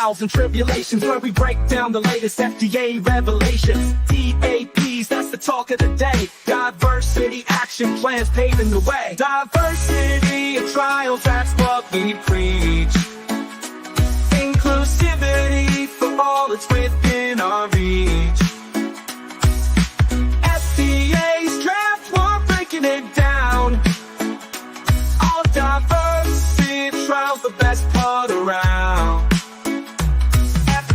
Trials and Tribulations, where we break down the latest FDA revelations. DAPs, that's the talk of the day. Diversity action plans paving the way. Diversity and trials, that's what we preach. Inclusivity for all, it's within our reach. FDA's draft, we're breaking it down. All diversity trials, the best part around.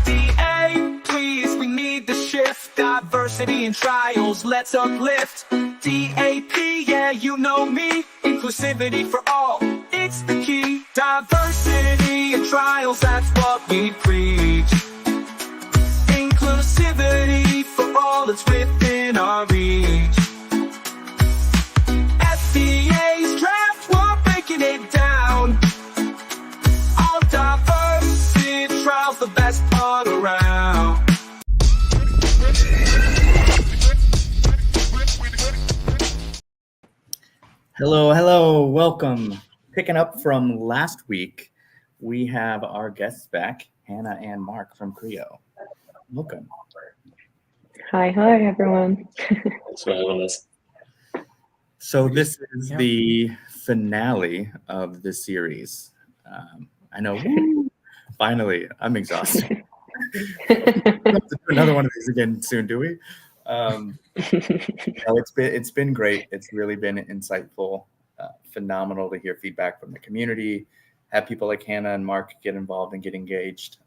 FDA, please, we need the shift. Diversity and trials, let's uplift. DAP, yeah, you know me. Inclusivity for all, it's the key. Diversity and trials, that's what we preach. Inclusivity for all, it's within our reach. FDA's draft, we're breaking it down. All diversity trials, the best part around. Hello, welcome. Picking up from last week, we have our guests back, Hannah and Mark from Creo. Welcome. Hi, everyone. Thanks for having us. So this is the finale of the series. I know, finally, I'm exhausted. We'll have to do another one of these again soon, do we? It's been great. It's really been insightful, phenomenal to hear feedback from the community, have people like Hannah and Mark get involved and get engaged.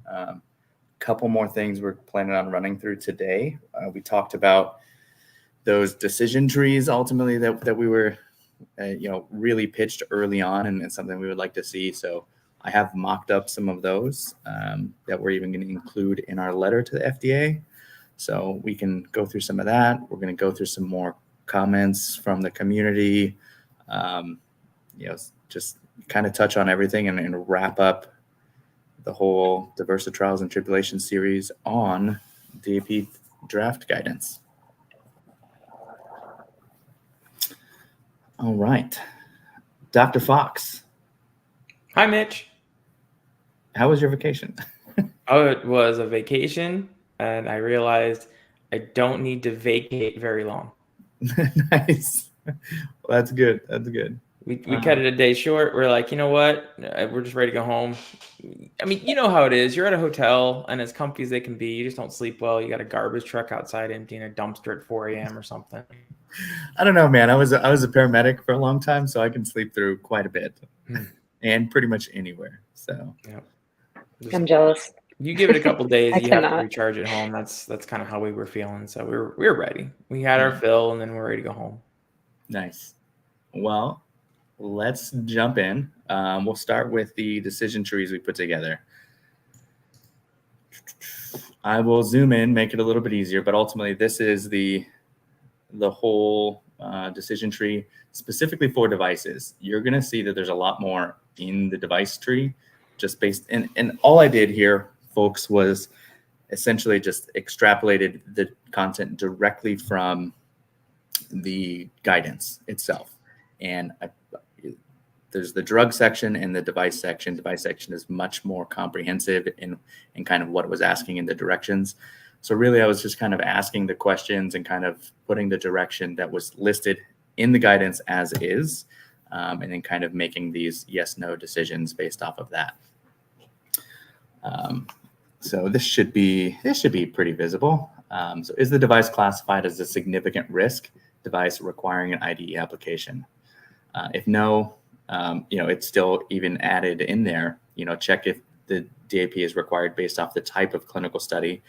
Couple more things we're planning on running through today. We talked about those decision trees ultimately that we were, really pitched early on, and something we would like to see. So I have mocked up some of those that we're even going to include in our letter to the FDA. So we can go through some of that. We're going to go through some more comments from the community, just kind of touch on everything and wrap up the whole DiversiTrials and Tribulations series on DAP draft guidance. All right. Dr. Fox. Hi, Mitch. How was your vacation? Oh, it was a vacation, and I realized I don't need to vacate very long. Nice. Well, that's good. That's good. We cut it a day short. We're like, you know what? We're just ready to go home. I mean, you know how it is. You're at a hotel, and as comfy as they can be, you just don't sleep well. You got a garbage truck outside emptying a dumpster at 4 a.m. or something. I don't know, man. I was a paramedic for a long time, so I can sleep through quite a bit and pretty much anywhere. So yeah. I'm jealous. You give it a couple days, you have to cannot. recharge at home. That's kind of how we were feeling. So we were ready. We had our fill, and then we're ready to go home. Nice. Well, let's jump in. We'll start with the decision trees we put together. I will zoom in, make it a little bit easier, but ultimately this is the whole decision tree specifically for devices. You're going to see that there's a lot more in the device tree just based, and all I did here, folks, was essentially just extrapolated the content directly from the guidance itself. And there's the drug section and the device section. Device section is much more comprehensive in kind of what it was asking in the directions. So really, I was just kind of asking the questions and kind of putting the direction that was listed in the guidance as is, and then kind of making these yes/no decisions based off of that. So this should be pretty visible. So is the device classified as a significant risk device requiring an IDE application? If no, it's still even added in there. Check if the DAP is required based off the type of clinical study.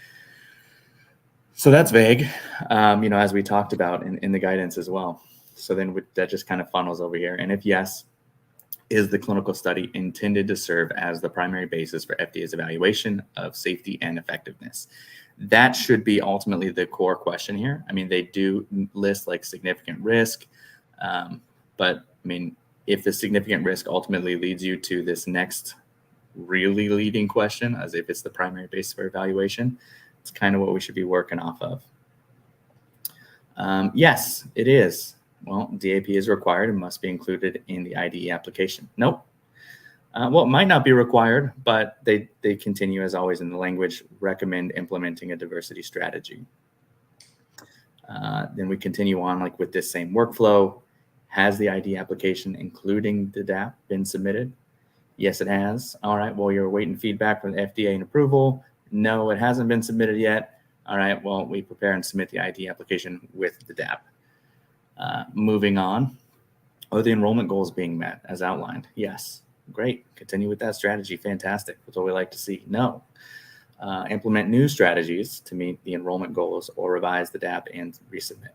So that's vague, as we talked about in the guidance as well. So then that just kind of funnels over here. And if yes, is the clinical study intended to serve as the primary basis for FDA's evaluation of safety and effectiveness? That should be ultimately the core question here. I mean, they do list like significant risk, but I mean, if the significant risk ultimately leads you to this next really leading question, as if it's the primary basis for evaluation, it's kind of what we should be working off of. Yes, it is. Well, DAP is required and must be included in the IDE application. Nope. Well, it might not be required, but they continue, as always in the language, recommend implementing a diversity strategy. Then we continue on like with this same workflow. Has the ID application, including the DAP, been submitted? Yes, it has. All right, well, you're waiting feedback from the FDA and approval. No, it hasn't been submitted yet. All right, well, we prepare and submit the ID application with the DAP. Moving on, are the enrollment goals being met as outlined? Yes. Great. Continue with that strategy. Fantastic. That's what we like to see. No. Implement new strategies to meet the enrollment goals or revise the DAP and resubmit.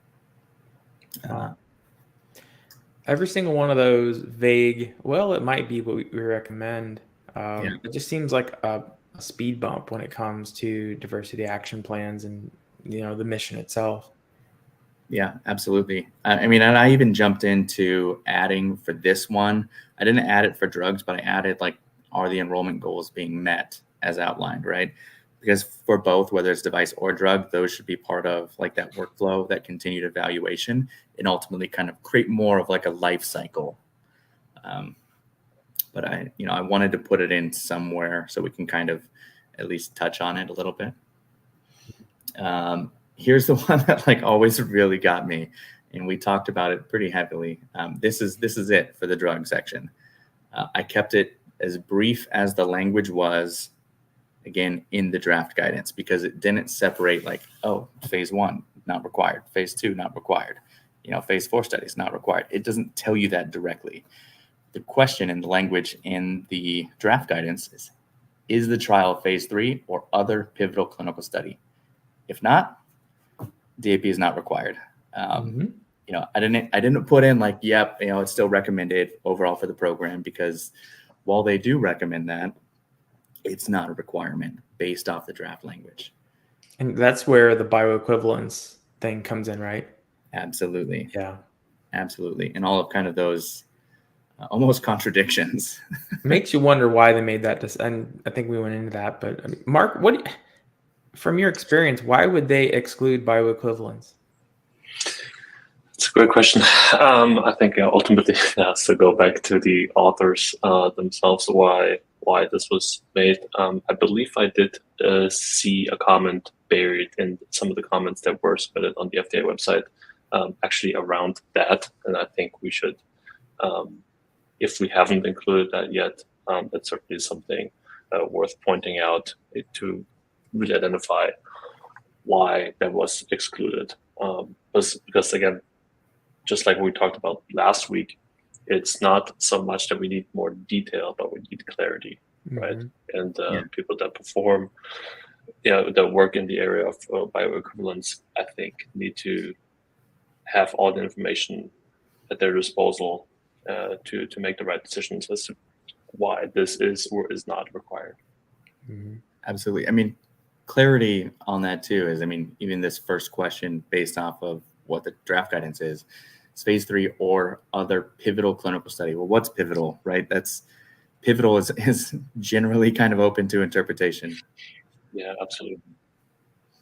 Every single one of those vague, well, it might be what we recommend. It just seems like a speed bump when it comes to diversity action plans and, the mission itself. Yeah, absolutely. I mean, and I even jumped into adding for this one. I didn't add it for drugs, but I added like, are the enrollment goals being met as outlined, right? Because for both, whether it's device or drug, those should be part of like that workflow, that continued evaluation, and ultimately kind of create more of like a life cycle. But I wanted to put it in somewhere so we can kind of at least touch on it a little bit. Here's the one that like always really got me, and we talked about it pretty heavily. This is it for the drug section. I kept it as brief as the language was, again, in the draft guidance, because it didn't separate like, oh, phase 1 not required, phase 2 not required, phase 4 studies not required. It doesn't tell you that directly. The question in the language in the draft guidance is the trial phase 3 or other pivotal clinical study? If not, DAP is not required. I didn't put in like, yep, it's still recommended overall for the program, because while they do recommend that, it's not a requirement based off the draft language. And that's where the bioequivalence thing comes in, right? Absolutely. Yeah. Absolutely. And all of kind of those almost contradictions. Makes you wonder why they made that. And I think we went into that. But I mean, Mark, from your experience, why would they exclude bioequivalence? It's a great question. I think ultimately it has to go back to the authors themselves, why this was made. I believe I did see a comment buried in some of the comments that were submitted on the FDA website, actually around that. And I think we should, if we haven't included that yet, that's certainly something worth pointing out to really identify why that was excluded. Because again, just like we talked about last week, it's not so much that we need more detail, but we need clarity, right? And people that perform, that work in the area of bioequivalence, I think, need to have all the information at their disposal to make the right decisions as to why this is or is not required. Absolutely. I mean, clarity on that too is, even this first question based off of what the draft guidance is, it's phase 3 or other pivotal clinical study. Well, what's pivotal, right? Pivotal is generally kind of open to interpretation. Yeah, absolutely.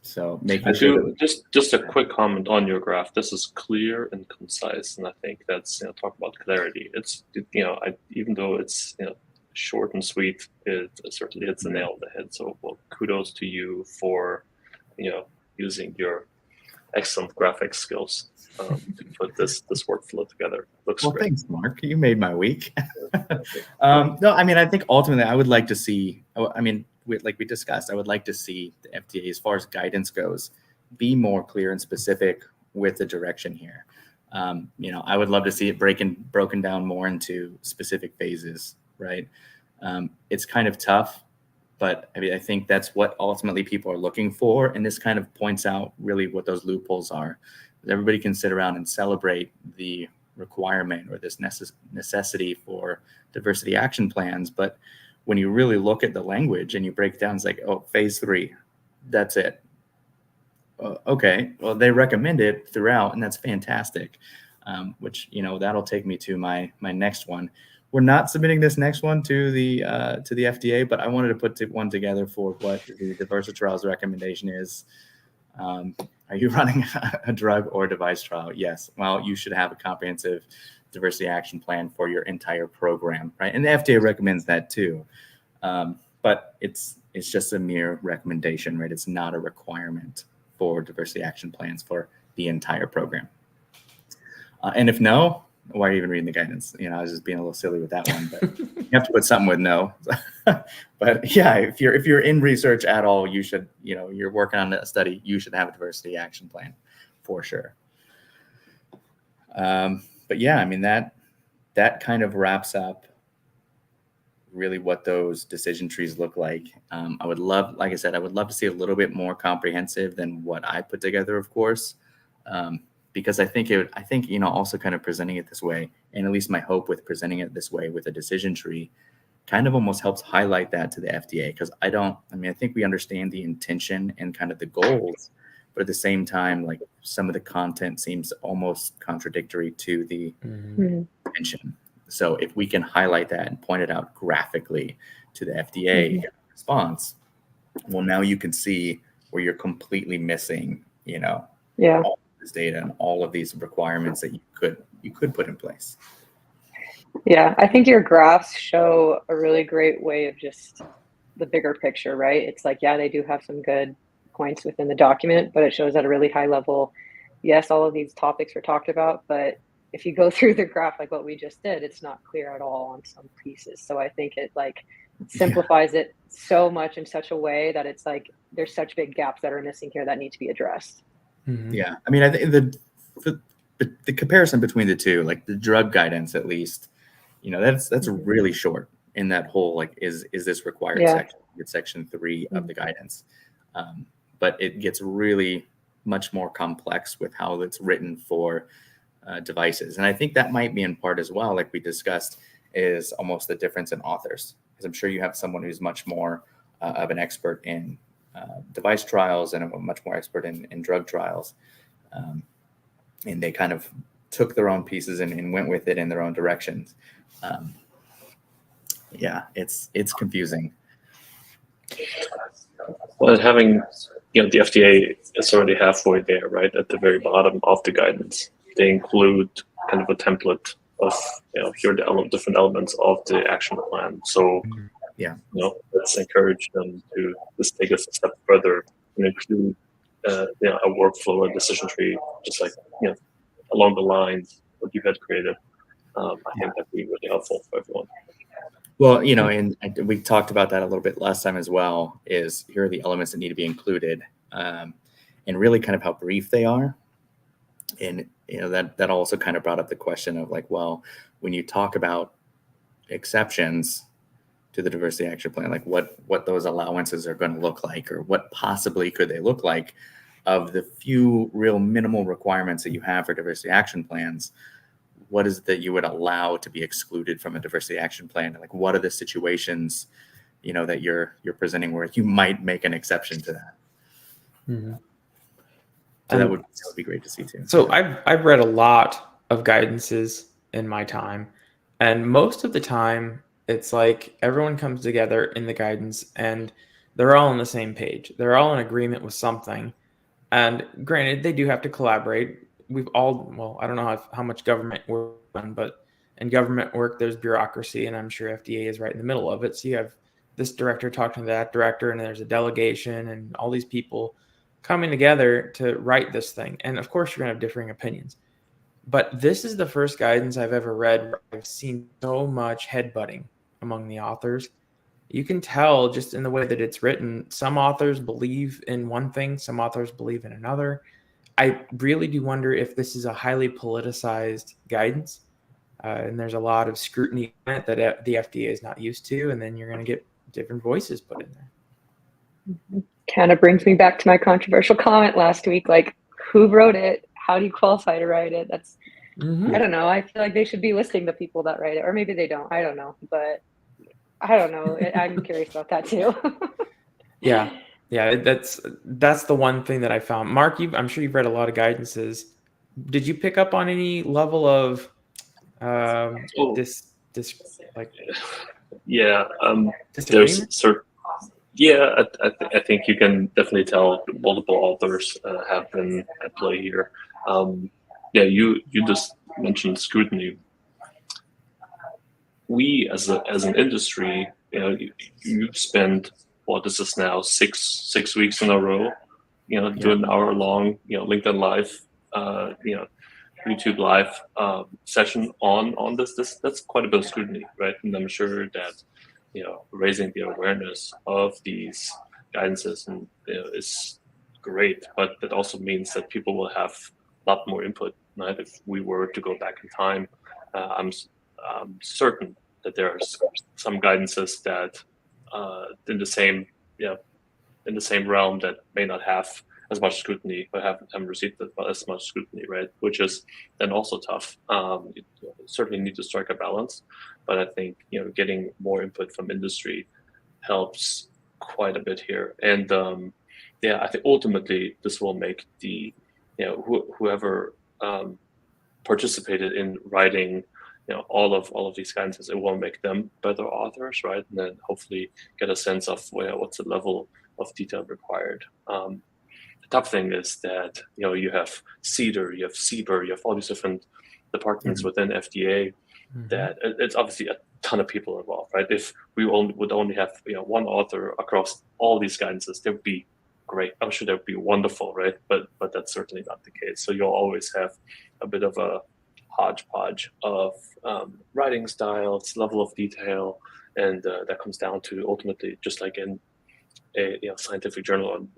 So making sure just a quick comment on your graph. This is clear and concise, and I think that's talk about clarity. It's even though it's short and sweet, it certainly hits the nail on the head. So kudos to you for using your excellent graphics skills to put this workflow together. Looks great. Thanks, Mark. You made my week. No, I think ultimately I would like to see, like we discussed, I would like to see the FDA, as far as guidance goes, be more clear and specific with the direction here. I would love to see it broken down more into specific phases, right? It's kind of tough, but I think that's what ultimately people are looking for. And this kind of points out really what those loopholes are. Everybody can sit around and celebrate the requirement or this necessity for diversity action plans. But when you really look at the language and you break down, it's like, oh, phase 3, that's it. Okay, well, they recommend it throughout, and that's fantastic. Which, that'll take me to my next one. We're not submitting this next one to the FDA, but I wanted to put one together for what the DiversiTrials recommendation is. I Are you running a drug or device trial? Yes. Well, you should have a comprehensive diversity action plan for your entire program, right? And the FDA recommends that too. But it's just a mere recommendation, right? It's not a requirement for diversity action plans for the entire program. And if no, why are you even reading the guidance? I was just being a little silly with that one, but you have to put something with no. But yeah, if you're in research at all, you should, you're working on a study, you should have a diversity action plan for sure. But yeah, I mean, that kind of wraps up really what those decision trees look like. I would love, like I said, I would love to see a little bit more comprehensive than what I put together, of course. Because I think also kind of presenting it this way, and at least my hope with presenting it this way with a decision tree kind of almost helps highlight that to the FDA. Because I think we understand the intention and kind of the goals, but at the same time, like some of the content seems almost contradictory to the intention. So if we can highlight that and point it out graphically to the FDA response, well, now you can see where you're completely missing, all this data and all of these requirements that you could put in place. Yeah, I think your graphs show a really great way of just the bigger picture, right? It's like, yeah, they do have some good points within the document, but it shows at a really high level. Yes, all of these topics were talked about, but if you go through the graph like what we just did, it's not clear at all on some pieces. So I think it simplifies it so much in such a way that it's like there's such big gaps that are missing here that need to be addressed. Yeah, I mean, I think the comparison between the two, like the drug guidance, at least, that's really short in that whole is this required section? It's section 3 of the guidance, but it gets really much more complex with how it's written for devices, and I think that might be in part as well, like we discussed, is almost the difference in authors, because I'm sure you have someone who's much more of an expert in device trials and a much more expert in drug trials, and they kind of took their own pieces and went with it in their own directions. Yeah, it's confusing. Well, having the FDA is already halfway there, right at the very bottom of the guidance. They include kind of a template of here are the different elements of the action plan. So let's encourage them to just take us a step further and include a workflow, a decision tree, just like along the lines what you had created. I think that'd be really helpful for everyone. Well, and we talked about that a little bit last time as well, is here are the elements that need to be included, and really kind of how brief they are. And, that also kind of brought up the question of well, when you talk about exceptions to the diversity action plan, like what those allowances are going to look like, or what possibly could they look like of the few real minimal requirements that you have for diversity action plans. What is it that you would allow to be excluded from a diversity action plan? Like, what are the situations, that you're presenting where you might make an exception to that? So that would be great to see too. So I've read a lot of guidances in my time, and most of the time it's like everyone comes together in the guidance and they're all on the same page. They're all in agreement with something. And granted, they do have to collaborate. I don't know how much government work done, but in government work, there's bureaucracy, and I'm sure FDA is right in the middle of it. So you have this director talking to that director, and there's a delegation and all these people coming together to write this thing. And of course, you're going to have differing opinions. But this is the first guidance I've ever read where I've seen so much headbutting among the authors. You can tell just in the way that it's written, some authors believe in one thing, some authors believe in another. I really do wonder if this is a highly politicized guidance, and there's a lot of scrutiny on it that the FDA is not used to, and then you're going to get different voices put in there. Kind of brings me back to my controversial comment last week, who wrote it? How do you qualify to write it? That's, I don't know. I feel like they should be listing the people that write it, or maybe they don't. I don't know, but I don't know. I'm curious about that too. Yeah, that's the one thing that I found. Mark, I'm sure you've read a lot of guidances. Did you pick up on any level of Yeah, there's certain. Yeah, I think you can definitely tell multiple authors have been at play here. Yeah, you just mentioned scrutiny. We as an industry, you spend what is this now, six weeks in a row, do an hour long, LinkedIn Live, YouTube Live session on this. That's quite a bit of scrutiny, right? And I'm sure that raising the awareness of these guidances and is great, but that also means that people will have a lot more input. Right? If we were to go back in time, I'm certain that there are some guidances that in the same in the same realm that may not have as much scrutiny, but haven't received as much scrutiny, right? Which is then also tough. You certainly need to strike a balance, but I think getting more input from industry helps quite a bit here. And yeah, I think ultimately this will make the whoever participated in writing all of these guidances, it will make them better authors, right? And then hopefully get a sense of what's the level of detail required. The tough thing is that you have CEDAR, you have CBER, you have all these different departments within FDA. That it's obviously a ton of people involved, right? If we would only have one author across all these guidances, that would be great. I'm sure that would be wonderful, right? But that's certainly not the case. So you'll always have a bit of a hodgepodge of writing styles, level of detail, and that comes down to ultimately, just like in a scientific journal,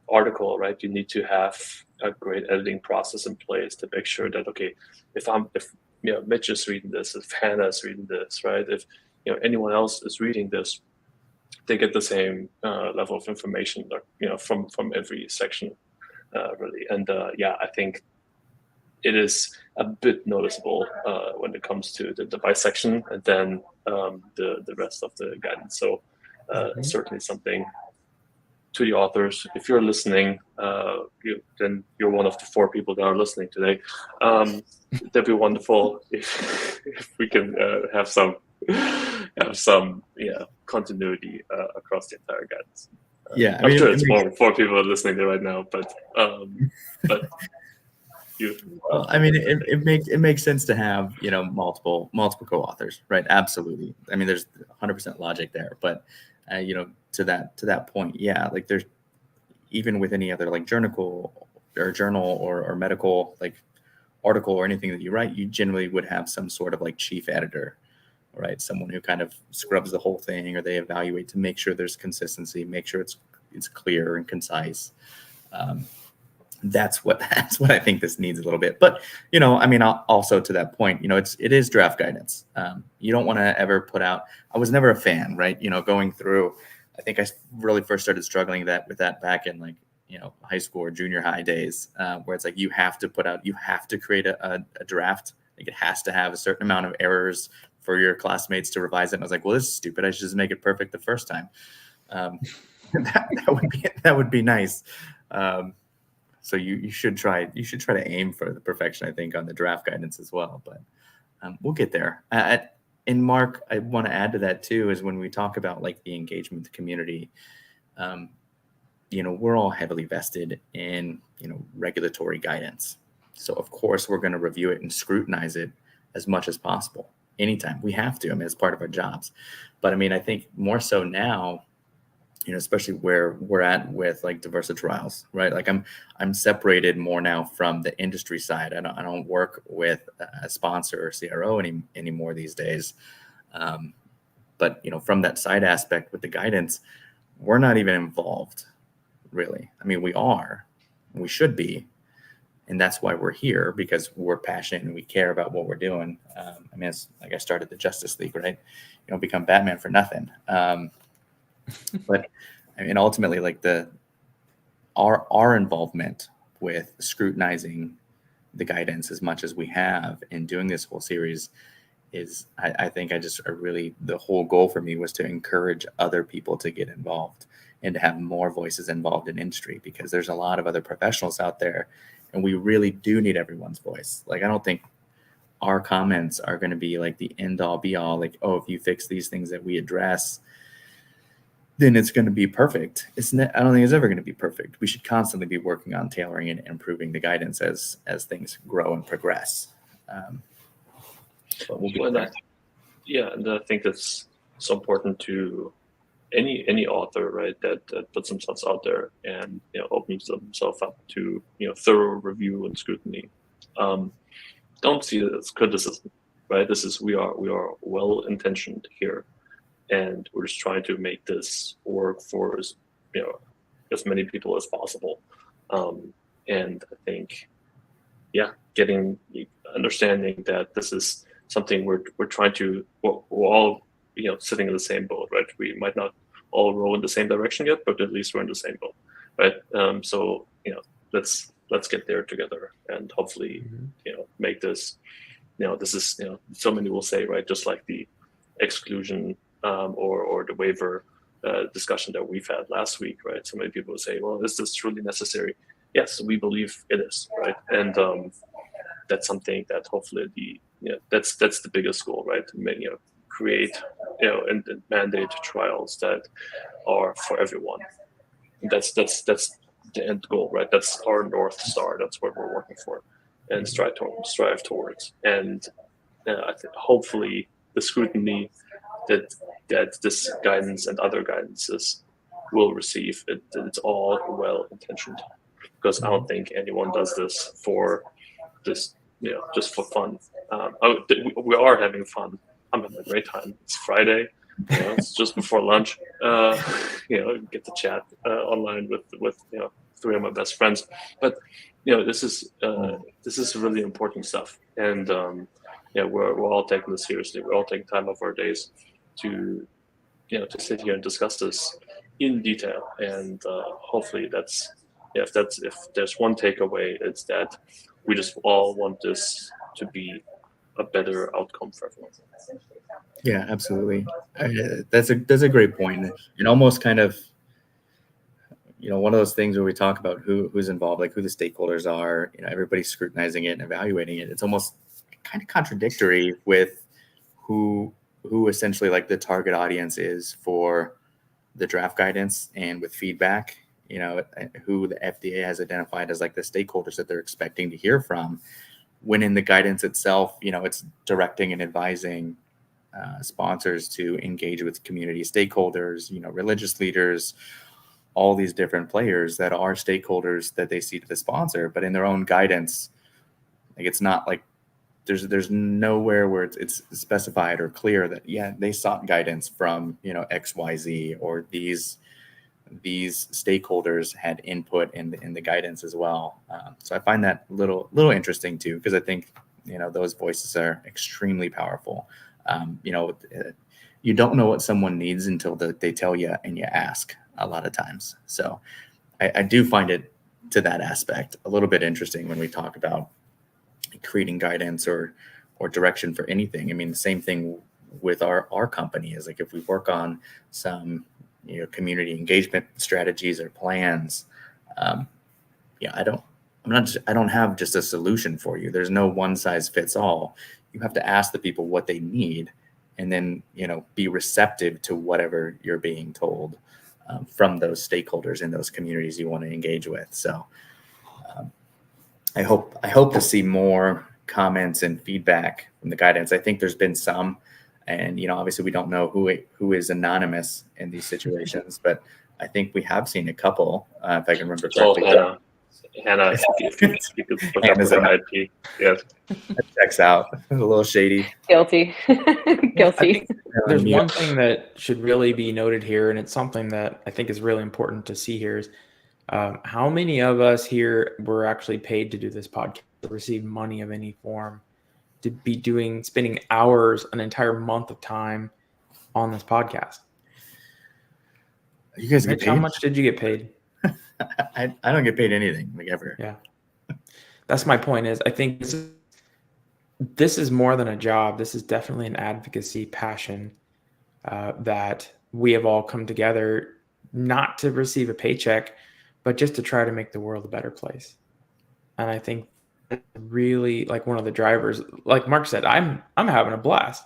article, right? You need to have a great editing process in place to make sure that if Mitch is reading this, if Hannah is reading this, right? If anyone else is reading this, they get the same level of information, from every section, really. And yeah, I think it is a bit noticeable when it comes to the device section, and then the rest of the guidance. So certainly something to the authors. If you're listening, then you're one of the 4 people that are listening today. That'd be wonderful if we can have some continuity across the entire guidance. Yeah, I'm sure it's more people are listening there right now, but you. Well, I mean, it makes sense to have multiple co-authors, right? Absolutely. I mean, there's 100% logic there, but to that point, yeah, like there's even with any other like journal or medical like article or anything that you write, you generally would have some sort of like chief editor, right? Someone who kind of scrubs the whole thing, or they evaluate to make sure there's consistency, make sure it's clear and concise. That's what I think this needs a little bit. But I mean, also to that point, it is draft guidance. You don't want to ever put out. I was never a fan, right? Going through. I think I really first started struggling with that back in like high school or junior high days, where it's like you have to create a draft. Like it has to have a certain amount of errors for your classmates to revise it. And I was like, well, this is stupid. I should just make it perfect the first time. That would be nice. So you should try to aim for the perfection, I think, on the draft guidance as well. But we'll get there. And Mark, I want to add to that too, is when we talk about like the engagement with the community, we're all heavily vested in regulatory guidance. So of course we're going to review it and scrutinize it as much as possible. Anytime we have to. I mean, it's part of our jobs. But I mean, I think more so now, especially where we're at with like DiversiTrials, right? Like I'm separated more now from the industry side. I don't work with a sponsor or CRO anymore these days. But from that side aspect with the guidance, we're not even involved, really. I mean, we should be, and that's why we're here, because we're passionate and we care about what we're doing. I mean, it's like I started the Justice League, right? You don't become Batman for nothing. But I mean, ultimately, like our involvement with scrutinizing the guidance as much as we have in doing this whole series is, I think the whole goal for me was to encourage other people to get involved and to have more voices involved in industry, because there's a lot of other professionals out there, and we really do need everyone's voice. Like, I don't think our comments are going to be like the end all be all, like, oh, if you fix these things that we address, then it's going to be perfect. I don't think it's ever going to be perfect. We should constantly be working on tailoring and improving the guidance as things grow and progress. But we'll get there. Yeah, and I think that's so important to any author, right, that puts themselves out there and opens themselves up to thorough review and scrutiny. Don't see it as criticism, right? We are well intentioned here, and we're just trying to make this work for as many people as possible. And I think, understanding that this is something we're trying to, we're all sitting in the same boat, right? We might not all row in the same direction yet, but at least we're in the same boat, right? So let's get there together, and hopefully make this. This is so many will say, right, just like the exclusion or the waiver discussion that we've had last week, right? So many people will say, well, is this truly necessary? Yes, we believe it is, right? And that's something that hopefully that's the biggest goal, right? Create and mandate trials that are for everyone. And that's the end goal, right? That's our North Star. That's what we're working for and strive towards. And I think hopefully the scrutiny that this guidance and other guidances will receive, it's all well intentioned, because I don't think anyone does this for this, just for fun. We are having fun. I'm having a great time. It's Friday. It's just before lunch. Get to chat online with 3 of my best friends. But this is really important stuff, and we're all taking this seriously. We're all taking time off our days to sit here and discuss this in detail. And hopefully if there's one takeaway, it's that we just all want this to be a better outcome for everyone. Yeah, absolutely. That's a great point. And almost kind of, one of those things where we talk about who's involved, like who the stakeholders are, everybody's scrutinizing it and evaluating it. It's almost kind of contradictory with who essentially like the target audience is for the draft guidance, and with feedback, who the FDA has identified as like the stakeholders that they're expecting to hear from, when in the guidance itself, it's directing and advising sponsors to engage with community stakeholders, religious leaders, all these different players that are stakeholders that they see to the sponsor. But in their own guidance, like it's not like there's nowhere where it's specified or clear that they sought guidance from XYZ, or these stakeholders had input in the guidance as well. So I find that a little interesting too, because I think those voices are extremely powerful. You don't know what someone needs until they tell you and you ask a lot of times. So I do find it, to that aspect, a little bit interesting when we talk about creating guidance or direction for anything. I mean, the same thing with our company is like, if we work on some community engagement strategies or plans, I don't have just a solution for you. There's no one size fits all. You have to ask the people what they need, and then be receptive to whatever you're being told from those stakeholders in those communities you want to engage with. So I hope to see more comments and feedback from the guidance. I think there's been some, and obviously we don't know who is anonymous in these situations, but I think we have seen a couple, if I can remember correctly. Hannah, if you could look up her IP. Yes. That checks out. A little shady. Guilty. Guilty. There's one thing that should really be noted here, and it's something that I think is really important to see here, is how many of us here were actually paid to do this podcast, to receive money of any form, to be spending hours, an entire month of time on this podcast. You guys get paid? How much did you get paid? I don't get paid anything, like, ever. Yeah. That's my point, is I think this is more than a job. This is definitely an advocacy passion that we have all come together, not to receive a paycheck, but just to try to make the world a better place. And I think really, like, one of the drivers, like Mark said, I'm having a blast.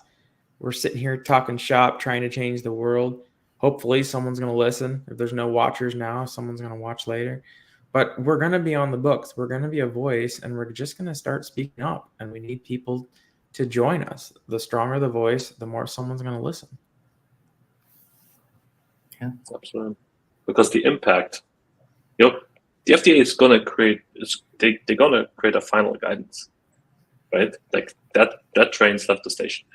We're sitting here talking shop, trying to change the world. Hopefully someone's going to listen. If there's no watchers now, someone's going to watch later. But we're going to be on the books. We're going to be a voice, and we're just going to start speaking up. And we need people to join us. The stronger the voice, the more someone's going to listen. Yeah, absolutely. Because the impact, the FDA is going to create, they're going to create a final guidance, right? Like that train's left the station.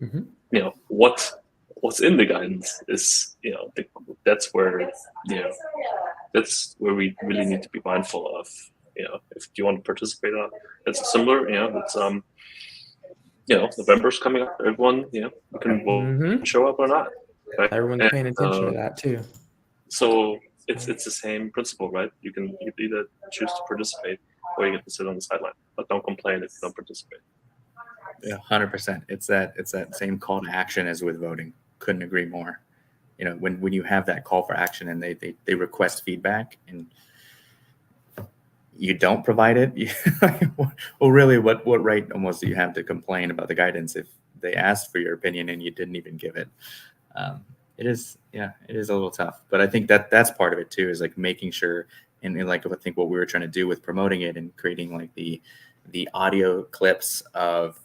Mm-hmm. What's in the guidance is, that's where, that's where we really need to be mindful of, if you want to participate on. It's similar, it's November's coming up. Everyone, you can show up or not. Right? Everyone's paying attention to that too. So it's the same principle, right? You can either choose to participate or you get to sit on the sideline, but don't complain if you don't participate. Yeah, 100%. It's that same call to action as with voting. Couldn't agree more. When you have that call for action and they request feedback and you don't provide it, well, really, what right almost do you have to complain about the guidance if they asked for your opinion and you didn't even give it? It is a little tough, but I think that's part of it too, is like making sure, and like I think what we were trying to do with promoting it and creating like the audio clips of,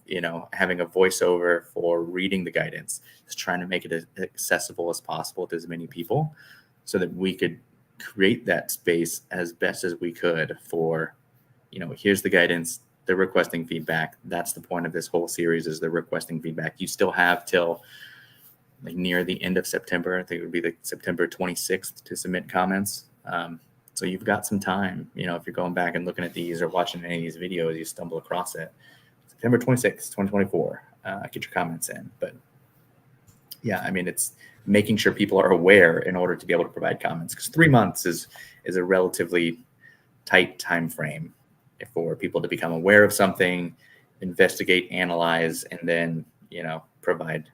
having a voiceover for reading the guidance, is trying to make it as accessible as possible to as many people so that we could create that space as best as we could for, here's the guidance, they're requesting feedback. That's the point of this whole series, is they're requesting feedback. You still have till like near the end of September. I think it would be the September 26th to submit comments. So you've got some time, if you're going back and looking at these or watching any of these videos, you stumble across it. September 26th, 2024, get your comments in. But yeah, I mean, it's making sure people are aware in order to be able to provide comments, because 3 months is a relatively tight time frame for people to become aware of something, investigate, analyze, and then, provide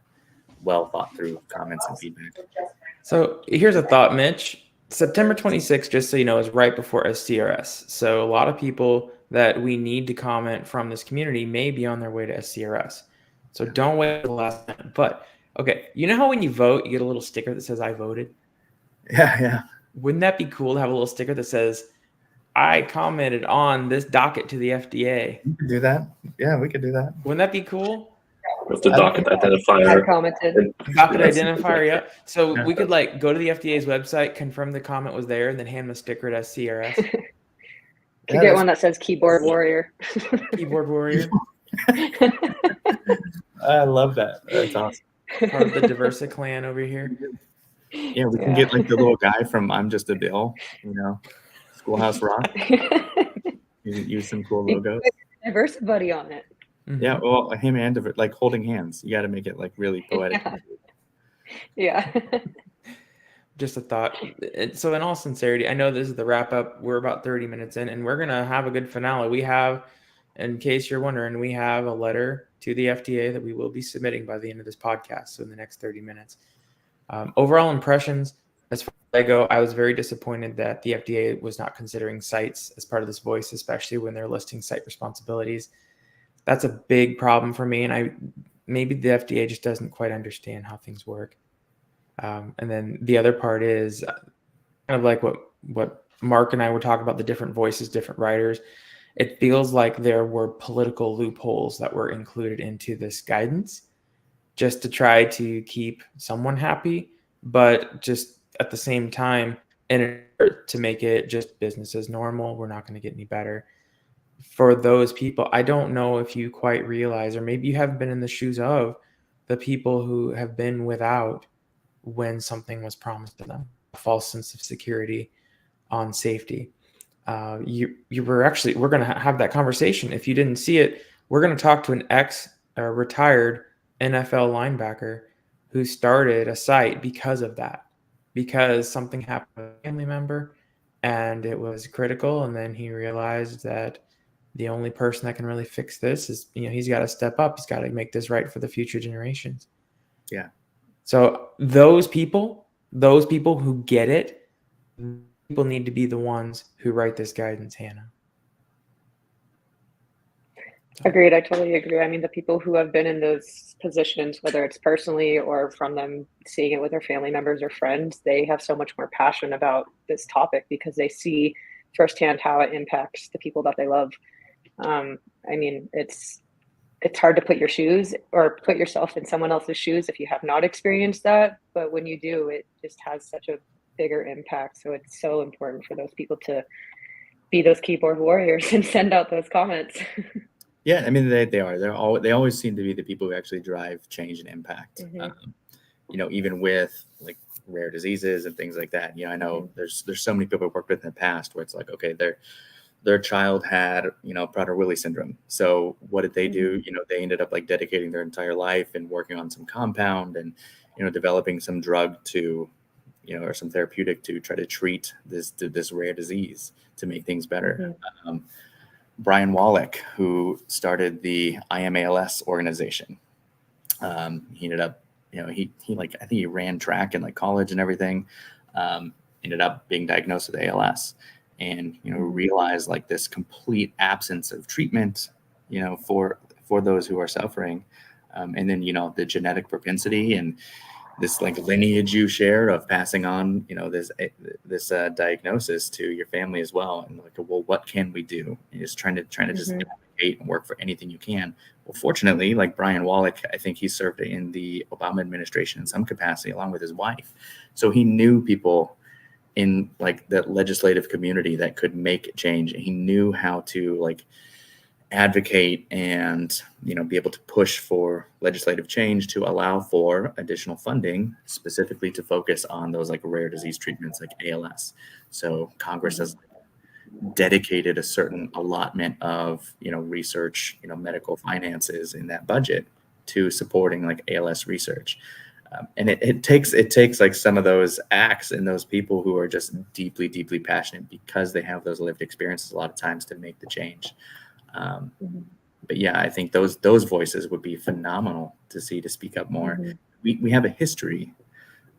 well thought through comments and feedback. So here's a thought, Mitch. September 26th, just so you know, is right before SCRS. So a lot of people that we need to comment from this community may be on their way to SCRS. So don't wait for the last minute. But okay, you know how when you vote, you get a little sticker that says I voted? Yeah. Wouldn't that be cool to have a little sticker that says I commented on this docket to the FDA? We could do that. Yeah, we could do that. Wouldn't that be cool? With the docket identifier. I commented. Docket identifier, yeah. So we could go to the FDA's website, confirm the comment was there, and then hand them a sticker at SCRS. Could get one that says keyboard warrior. Keyboard warrior. I love that. That's awesome. Part of the Diversa clan over here. Yeah, we can get like the little guy from I'm Just a Bill, Schoolhouse Rock. Use some cool logos. Diversa buddy on it. Mm-hmm. Yeah, well, him and like holding hands. You got to make it like really poetic. Yeah. Just a thought. So in all sincerity, I know this is the wrap up. We're about 30 minutes in, and we're going to have a good finale. We have, in case you're wondering, we have a letter to the FDA that we will be submitting by the end of this podcast. So in the next 30 minutes. Overall impressions, as far as I go, I was very disappointed that the FDA was not considering sites as part of this voice, especially when they're listing site responsibilities. That's a big problem for me. And maybe the FDA just doesn't quite understand how things work. And then the other part is kind of like what Mark and I were talking about, the different voices, different writers. It feels like there were political loopholes that were included into this guidance just to try to keep someone happy, but just at the same time, in an effort to make it just business as normal. We're not going to get any better. For those people, I don't know if you quite realize, or maybe you haven't been in the shoes of the people who have been without when something was promised to them, a false sense of security on safety. We're going to have that conversation. If you didn't see it, we're going to talk to an retired NFL linebacker who started a site because of that, because something happened with a family member and it was critical. And then he realized that the only person that can really fix this is, he's got to step up. He's got to make this right for the future generations. Yeah. So those people who get it, people need to be the ones who write this guidance, Hannah. Agreed. I totally agree. I mean, the people who have been in those positions, whether it's personally or from them seeing it with their family members or friends, they have so much more passion about this topic because they see firsthand how it impacts the people that they love. I mean, it's hard to put your shoes or put yourself in someone else's shoes if you have not experienced that. But when you do, it just has such a bigger impact. So it's so important for those people to be those keyboard warriors and send out those comments. Yeah, I mean they are. They always seem to be the people who actually drive change and impact. Even with like rare diseases and things like that. I know there's so many people I've worked with in the past where it's like, okay, their child had Prader-Willi syndrome. So what did they do? They ended up like dedicating their entire life and working on some compound and developing some drug to or some therapeutic to try to treat this rare disease to make things better. Brian Wallach, who started the IMALS organization, he ended up, he like, I think he ran track in like college and everything, ended up being diagnosed with ALS and, realized like this complete absence of treatment, for those who are suffering. And then, the genetic propensity and this like lineage you share of passing on, this diagnosis to your family as well. And like, well, what can we do? And just trying to just advocate and work for anything you can. Well, fortunately, like Brian Wallach, I think he served in the Obama administration in some capacity along with his wife. So he knew people in like the legislative community that could make change. And he knew how to like advocate and be able to push for legislative change to allow for additional funding specifically to focus on those like rare disease treatments like ALS. So Congress has dedicated a certain allotment of research, medical finances in that budget to supporting like ALS research. And it takes like some of those acts and those people who are just deeply, deeply passionate because they have those lived experiences a lot of times to make the change. But yeah, I think those voices would be phenomenal to speak up more. We have a history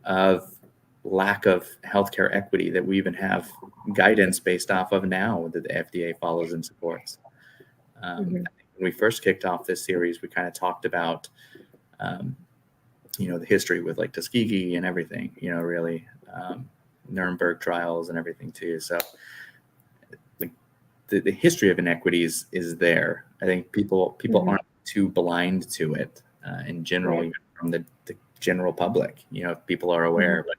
of lack of healthcare equity that we even have guidance based off of now that the FDA follows and supports. I think when we first kicked off this series, we kind of talked about, the history with like Tuskegee and everything, really Nuremberg trials and everything too. So the history of inequities is there. I think people aren't too blind to it in general, even from the general public. People are aware, but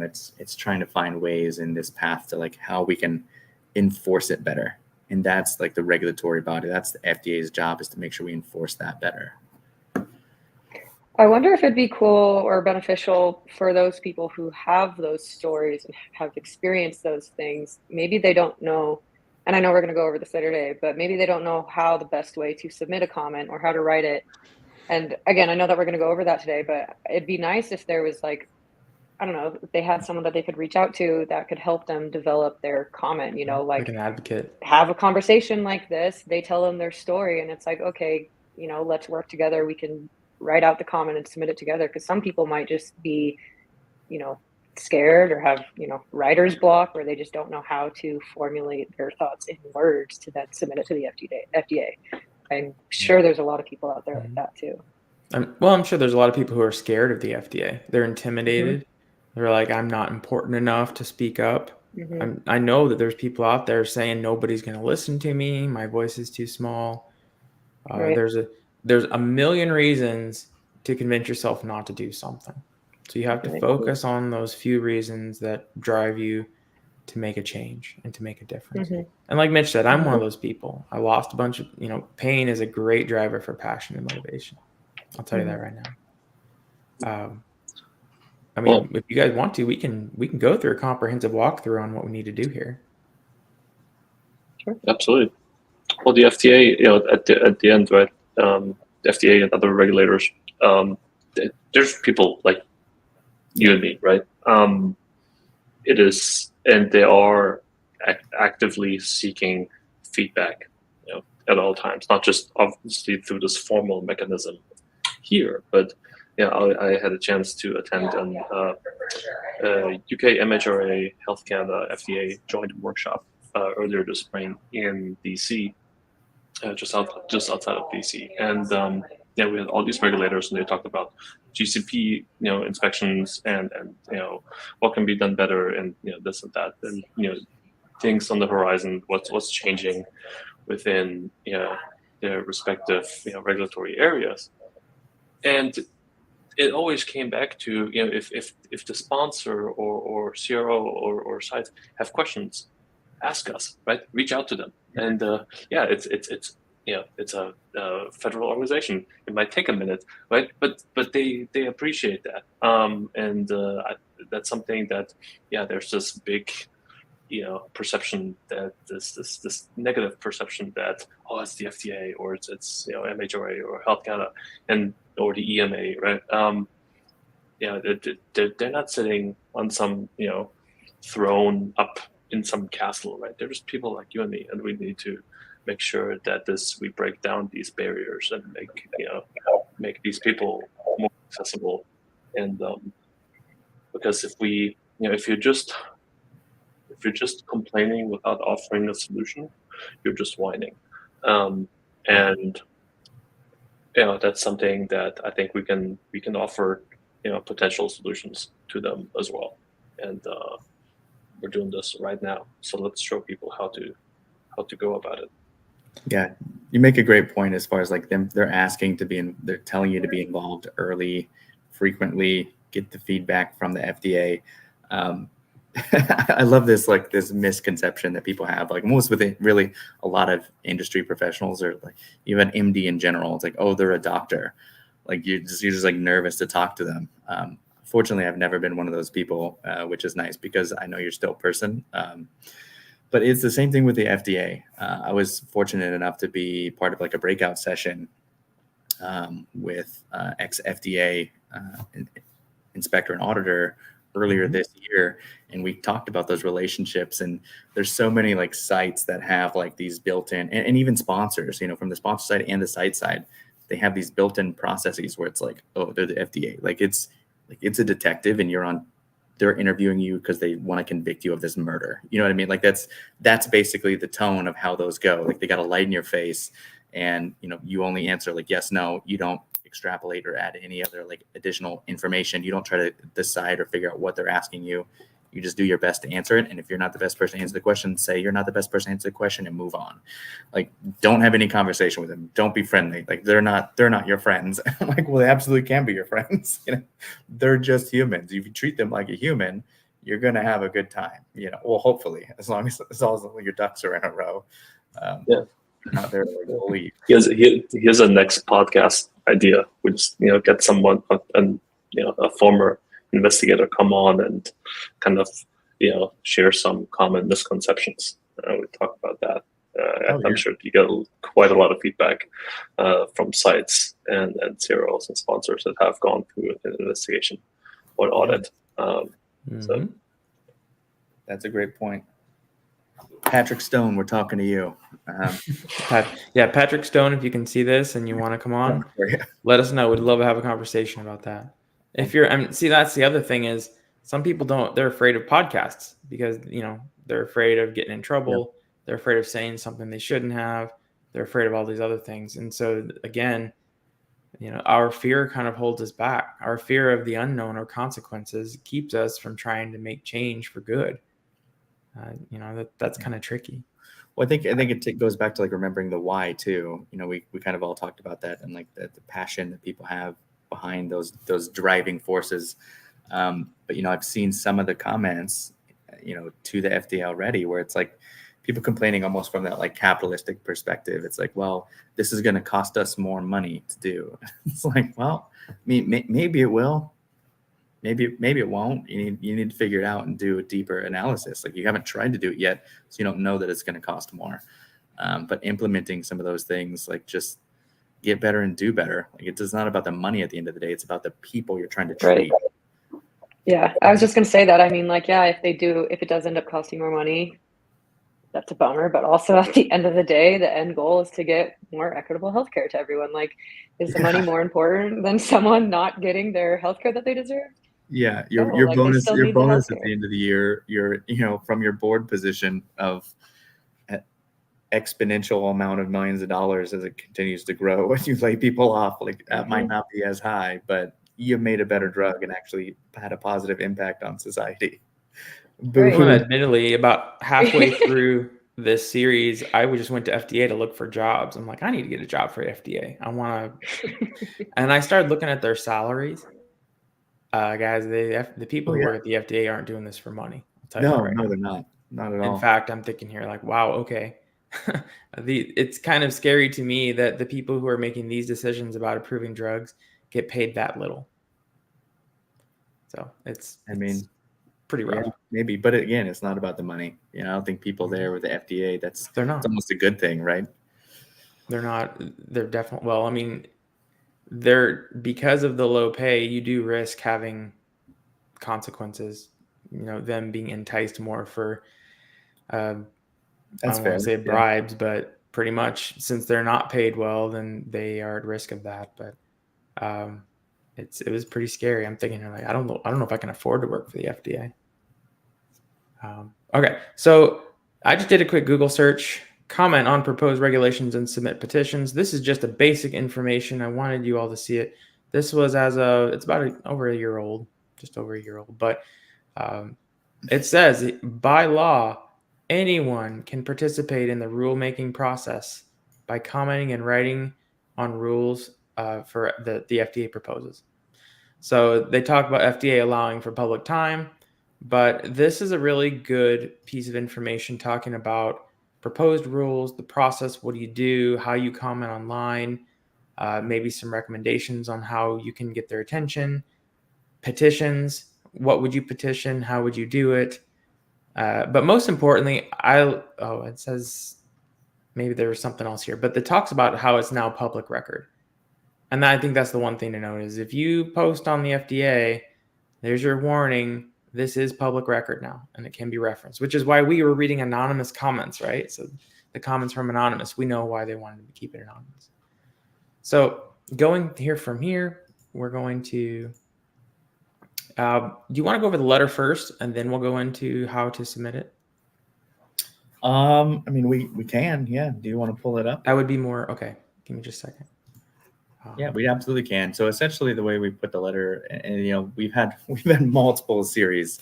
it's trying to find ways in this path to like how we can enforce it better. And that's like the regulatory body. That's the FDA's job, is to make sure we enforce that better. I wonder if it'd be cool or beneficial for those people who have those stories and have experienced those things. Maybe they don't know, and I know we're going to go over this later today, but maybe they don't know how the best way to submit a comment or how to write it. And again, I know that we're going to go over that today, but it'd be nice if there was like, I don't know, if they had someone that they could reach out to that could help them develop their comment, like an advocate. Have a conversation like this. They tell them their story and it's like, okay, let's work together. We can write out the comment and submit it together. Because some people might just be, scared or have, writer's block where they just don't know how to formulate their thoughts in words to then submit it to the FDA. I'm sure there's a lot of people out there like that too. I'm sure there's a lot of people who are scared of the FDA. They're intimidated. They're like, I'm not important enough to speak up. I know that there's people out there saying nobody's going to listen to me. My voice is too small. Right. There's a million reasons to convince yourself not to do something. So you have to focus on those few reasons that drive you to make a change and to make a difference. And like Mitch said, I'm one of those people. I lost a bunch of, pain is a great driver for passion and motivation. I'll tell you that right now. If you guys want to, we can go through a comprehensive walkthrough on what we need to do here. Sure. Absolutely. Well, the FDA, at the end, right? The FDA and other regulators, there's people like you and me, right? It is, and they are actively seeking feedback, at all times, not just obviously through this formal mechanism here, but I had a chance to attend an UK MHRA, Health Canada, FDA joint workshop earlier this spring in DC. just outside of DC, and yeah, we had all these regulators, and they talked about GCP, inspections, and what can be done better, and this and that, and things on the horizon, what's changing within their respective regulatory areas, and it always came back to if the sponsor or CRO or site have questions, ask us, right? Reach out to them, and it's a federal organization. It might take a minute, right? But they appreciate that, and that's something that there's this big perception that this negative perception that it's the FDA or it's MHRA or Health Canada or the EMA, right? They're not sitting on some throne up in some castle, right? They're just people like you and me, and we need to make sure that we break down these barriers and make these people more accessible. And because if you're just complaining without offering a solution, you're just whining. And that's something that I think we can offer potential solutions to them as well. And we're doing this right now, so let's show people how to go about it. Yeah, you make a great point as far as like they're asking to be they're telling you to be involved early, frequently, get the feedback from the FDA. I love this misconception that people have, like most with really a lot of industry professionals, or like even MD in general. It's like, oh, they're a doctor. Like you're just like nervous to talk to them. Fortunately, I've never been one of those people, which is nice because I know you're still a person. But it's the same thing with the FDA. I was fortunate enough to be part of like a breakout session with ex-FDA inspector and auditor earlier this year, and we talked about those relationships. And there's so many like sites that have like these built-in, and even sponsors, from the sponsor side and the site side, they have these built-in processes where it's like, oh, they're the FDA. Like it's a detective, and they're interviewing you because they want to convict you of this murder. You know what I mean? Like that's basically the tone of how those go. Like they got a light in your face, and you only answer like yes, no. You don't extrapolate or add any other like additional information. You don't try to decide or figure out what they're asking you. You just do your best to answer it. And if you're not the best person to answer the question, say you're not the best person to answer the question and move on. Like, don't have any conversation with them. Don't be friendly. Like they're not your friends. I'm like, well, they absolutely can be your friends. They're just humans. If you treat them like a human, you're going to have a good time, well, hopefully, as long as your ducks are in a row. Not there to believe. Here's a next podcast idea. We just get someone and a former investigator come on and kind of share some common misconceptions. We talk about that. I'm sure you get quite a lot of feedback from sites and CROs and sponsors that have gone through an investigation or audit. So that's a great point. Patrick Stone, we're talking to you. Patrick Stone, if you can see this and you want to come on, let us know. We'd love to have a conversation about that. If you're, that's the other thing is some people they're afraid of podcasts because, they're afraid of getting in trouble. Yep. They're afraid of saying something they shouldn't have. They're afraid of all these other things. And so again, our fear kind of holds us back. Our fear of the unknown or consequences keeps us from trying to make change for good. That's kind of tricky. Well, I think it goes back to like remembering the why too. We kind of all talked about that, and like the passion that people have behind those driving forces. But I've seen some of the comments, to the FDA already, where it's like people complaining almost from that like capitalistic perspective. It's like, well, this is going to cost us more money to do. It's like, well, maybe it will. Maybe it won't. You need to figure it out and do a deeper analysis. Like you haven't tried to do it yet, so you don't know that it's going to cost more. But implementing some of those things, like just get better and do better. Like it's not about the money at the end of the day. It's about the people you're trying to treat. Right. Yeah, I was just going to say that. I mean, like, if it does end up costing more money, that's a bummer. But also at the end of the day, the end goal is to get more equitable healthcare to everyone. Like, is the money more important than someone not getting their healthcare that they deserve? Yeah, your bonus at the end of the year, from your board position of exponential amount of millions of dollars as it continues to grow. When you lay people off, like that might not be as high, but you made a better drug and actually had a positive impact on society. Right. Well, admittedly, about halfway through this series, I just went to FDA to look for jobs. I'm like, I need to get a job for FDA. I want to, and I started looking at their salaries. Guys, the people who work at the FDA aren't doing this for money. I'll tell you that right now. They're not. Not at all. In fact, I'm thinking here, like, wow, okay. It's kind of scary to me that the people who are making these decisions about approving drugs get paid that little. So it's pretty rough. Yeah, maybe, but again, it's not about the money. I don't think people there with the FDA, they're not. It's almost a good thing, right? They're not. They're definitely. Well, I mean, because of the low pay, you do risk having consequences. Them being enticed more for. That's I don't fair. want to say bribes, but pretty much since they're not paid well, then they are at risk of that. But it was pretty scary. I'm thinking like I don't know if I can afford to work for the FDA. Okay, so I just did a quick Google search. Comment on proposed regulations and submit petitions. This is just a basic information. I wanted you all to see it. This was it's about over a year old, just over a year old. But it says by law, anyone can participate in the rulemaking process by commenting and writing on rules for the FDA proposes. So they talk about FDA allowing for public time, but this is a really good piece of information talking about proposed rules, the process, what do you do, how you comment online, maybe some recommendations on how you can get their attention, petitions, what would you petition, how would you do it? But most importantly, it says maybe there was something else here, but it talks about how it's now public record. And I think that's the one thing to note is if you post on the FDA, there's your warning. This is public record now, and it can be referenced, which is why we were reading anonymous comments, right? So the comments from anonymous, we know why they wanted to keep it anonymous. So going from here, we're going to, do you want to go over the letter first, and then we'll go into how to submit it? I mean, we can, yeah. Do you want to pull it up? That would be more, okay. Give me just a second. Yeah, we absolutely can. So essentially the way we put the letter, and we've had multiple series,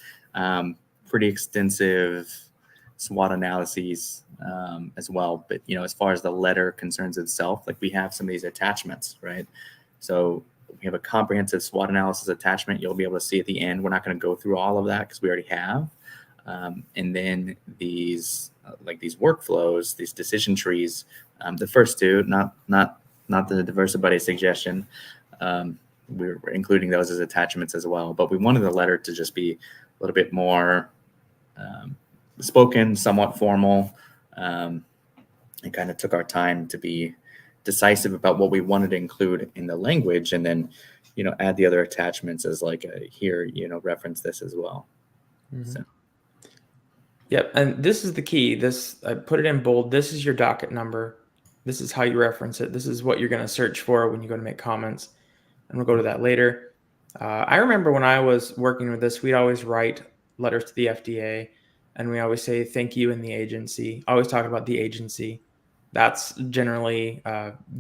pretty extensive SWOT analyses as well. But as far as the letter concerns itself, like we have some of these attachments, right? So we have a comprehensive SWOT analysis attachment. You'll be able to see at the end. We're not going to go through all of that because we already have. And then these these workflows, these decision trees, the first two, not the DiversiBuddy suggestion. We're including those as attachments as well. But we wanted the letter to just be a little bit more spoken, somewhat formal, and kind of took our time to be decisive about what we wanted to include in the language, and then add the other attachments as here reference this as well. Mm-hmm. So. Yep, and this is the key. I put it in bold. This is your docket number. This is how you reference it. This is what you're going to search for when you go to make comments, and we'll go to that later. I remember when I was working with this, we'd always write letters to the FDA, and we always say thank you in the agency. Always talk about the agency. That's generally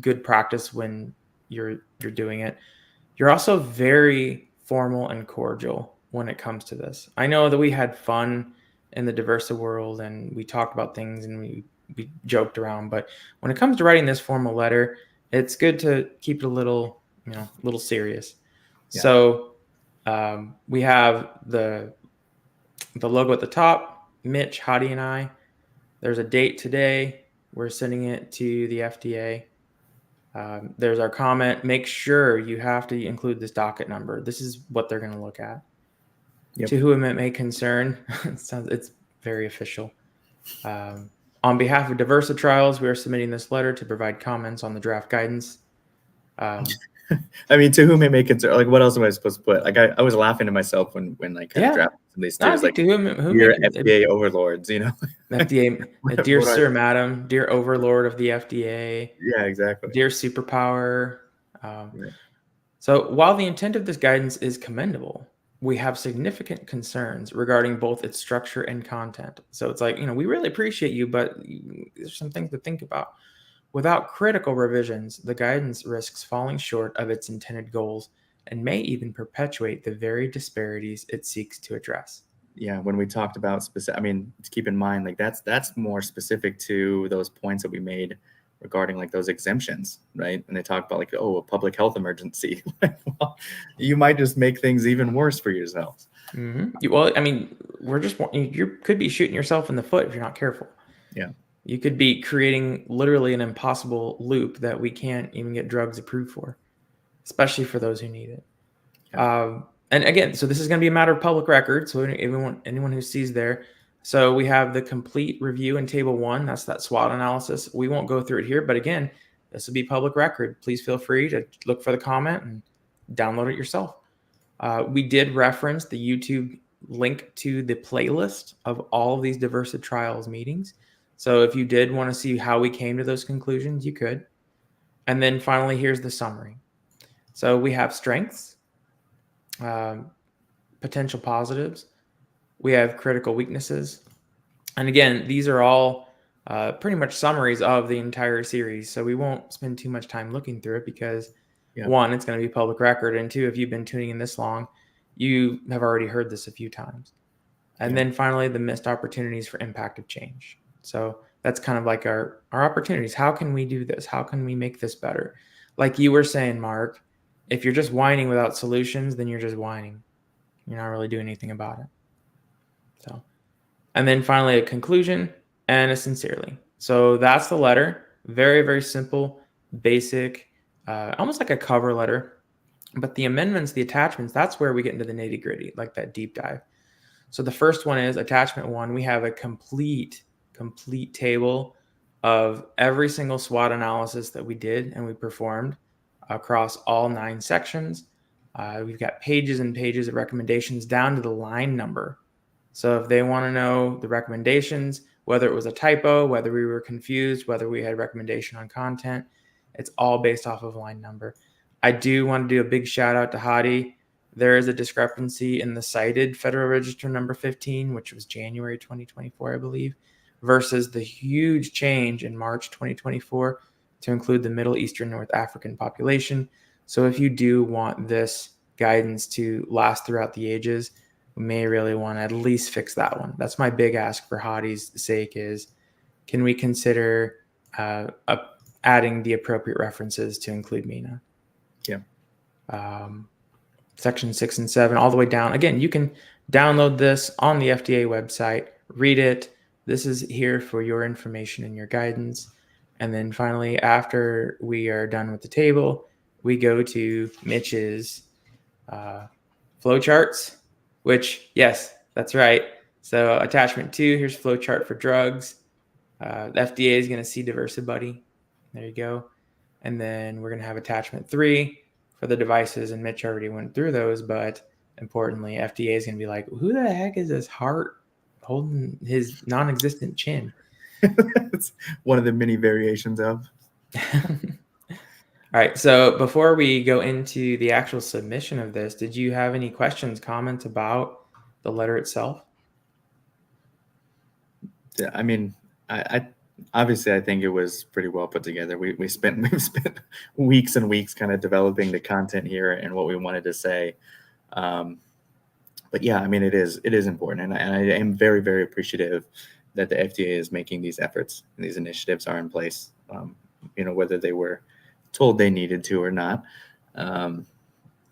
good practice when you're doing it. You're also very formal and cordial when it comes to this. I know that we had fun in the Diversa world, and we talked about things, and we joked around, but when it comes to writing this formal letter, it's good to keep it a little serious. Yeah. So we have the logo at the top, Mitch, Hadi, and I. There's a date today. We're sending it to the FDA. There's our comment. Make sure you have to include this docket number. This is what they're going to look at. Yep. To whom it may concern, it's very official. On behalf of DiversiTrials, we are submitting this letter to provide comments on the draft guidance. I mean, to whom it may concern, what else am I supposed to put? I was laughing to myself when I kind of drafted some of these things. To whom you're FDA overlords, FDA, dear sir, madam, dear overlord of the FDA. Yeah, exactly. Dear superpower. So while the intent of this guidance is commendable, we have significant concerns regarding both its structure and content. So it's like, we really appreciate you, but there's some things to think about. Without critical revisions, the guidance risks falling short of its intended goals and may even perpetuate the very disparities it seeks to address. Yeah, when we talked about keep in mind, like that's more specific to those points that we made regarding like those exemptions, right? And they talk about like, a public health emergency. Well, you might just make things even worse for yourselves. Well, you could be shooting yourself in the foot if you're not careful. Yeah. You could be creating literally an impossible loop that we can't even get drugs approved for, especially for those who need it. Yeah. And again, so this is going to be a matter of public record. So anyone who sees there. So we have the complete review in table 1. That's that SWOT analysis. We won't go through it here, but again, this will be public record. Please feel free to look for the comment and download it yourself. We did reference the YouTube link to the playlist of all of these DiversiTrials meetings. So if you did want to see how we came to those conclusions, you could. And then finally, here's the summary. So we have strengths, potential positives. We have critical weaknesses. And again, these are all pretty much summaries of the entire series. So we won't spend too much time looking through it because, one, it's going to be public record. And two, if you've been tuning in this long, you have already heard this a few times. And then finally, the missed opportunities for impact of change. So that's kind of like our opportunities. How can we do this? How can we make this better? Like you were saying, Mark, if you're just whining without solutions, then you're just whining. You're not really doing anything about it. So, and then finally a conclusion and a sincerely. So that's the letter. Very, very simple, basic, almost like a cover letter. But the amendments, the attachments, that's where we get into the nitty gritty, like that deep dive. So the first one is attachment 1. We have a complete table of every single SWOT analysis that we did and we performed across all 9 sections. We've got pages and pages of recommendations down to the line number. So if they want to know the recommendations, whether it was a typo, whether we were confused, whether we had recommendation on content, it's all based off of line number. I do want to do a big shout out to Hadi. There is a discrepancy in the cited Federal Register number 15, which was January 2024, I believe, versus the huge change in March 2024 to include the Middle Eastern North African population. So if you do want this guidance to last throughout the ages, we may really want to at least fix that one. That's my big ask for Hadi's sake is, can we consider adding the appropriate references to include MENA? Yeah. Section 6 and 7, all the way down. Again, you can download this on the FDA website, read it. This is here for your information and your guidance. And then finally, after we are done with the table, we go to Mitch's flowcharts, which, yes, that's right. So attachment 2, here's flowchart for drugs. The FDA is going to see DiversiBuddy. There you go. And then we're going to have attachment 3 for the devices, and Mitch already went through those, but importantly, FDA is going to be like, who the heck is this heart holding his non-existent chin? It's one of the many variations of. All right. So before we go into the actual submission of this, did you have any questions, comments about the letter itself? Yeah, I mean, I obviously I think it was pretty well put together. We've spent weeks and weeks kind of developing the content here and what we wanted to say. But yeah, I mean, it is important, and I am very, very appreciative that the FDA is making these efforts and these initiatives are in place. Whether they were told they needed to or not,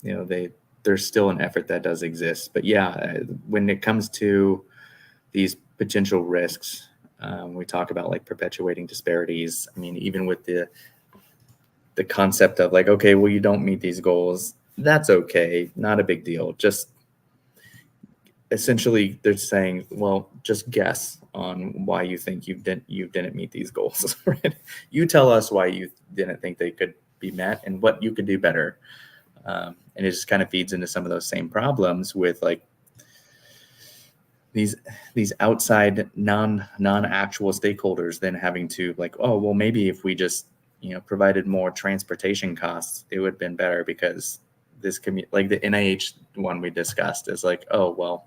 there's still an effort that does exist. But yeah, when it comes to these potential risks, we talk about like perpetuating disparities. I mean, even with the concept of like, okay, well, you don't meet these goals, that's okay, not a big deal. Just essentially, they're saying, well, just guess on why you think you didn't meet these goals. Right? You tell us why you didn't think they could be met and what you could do better. And it just kind of feeds into some of those same problems with like these outside non-actual stakeholders then having to like, oh, well, maybe if we just provided more transportation costs, it would have been better because this like the NIH one we discussed is like, oh, well,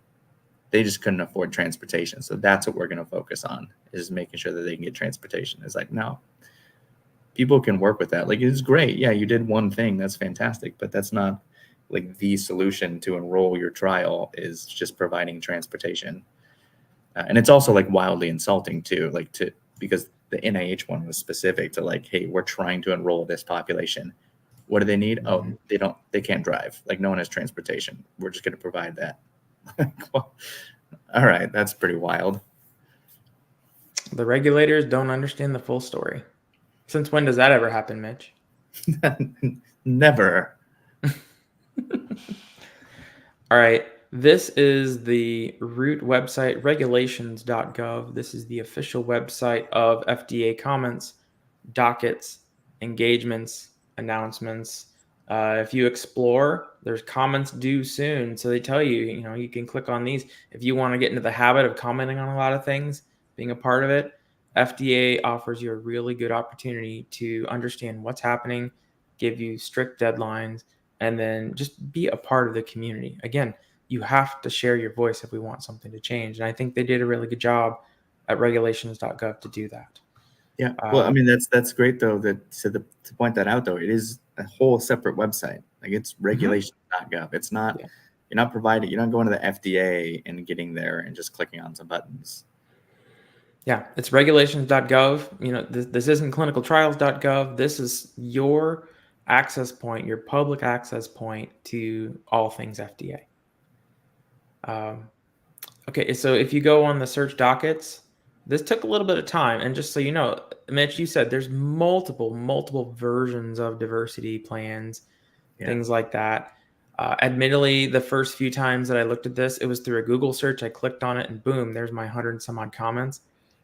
they just couldn't afford transportation. So that's what we're going to focus on, is making sure that they can get transportation. It's like, no, people can work with that. Like, it's great. Yeah, you did one thing. That's fantastic. But that's not like the solution to enroll your trial, is just providing transportation. And it's also like wildly insulting too, like because the NIH one was specific to like, hey, we're trying to enroll this population. What do they need? Oh, they can't drive. Like, no one has transportation. We're just going to provide that. Well, all right, that's pretty wild. The regulators don't understand the full story. Since when does that ever happen, Mitch? Never. All right. This is the root website, regulations.gov. This is the official website of FDA comments, dockets, engagements, announcements. If you explore, there's comments due soon. So they tell you, you can click on these. If you want to get into the habit of commenting on a lot of things, being a part of it, FDA offers you a really good opportunity to understand what's happening, give you strict deadlines, and then just be a part of the community. Again, you have to share your voice if we want something to change. And I think they did a really good job at regulations.gov to do that. Yeah. Well, I mean, that's great though, to point that out though, it is a whole separate website. Like, it's regulations.gov. It's not, you're not going to the FDA and getting there and just clicking on some buttons. Yeah, it's regulations.gov. This isn't clinicaltrials.gov. This is your access point, your public access point to all things FDA. Okay, so if you go on the search dockets, this took a little bit of time. And just so you know, Mitch, you said there's multiple versions of diversity plans, things like that. Admittedly, the first few times that I looked at this, it was through a Google search. I clicked on it and boom, there's my 100 and some odd comments.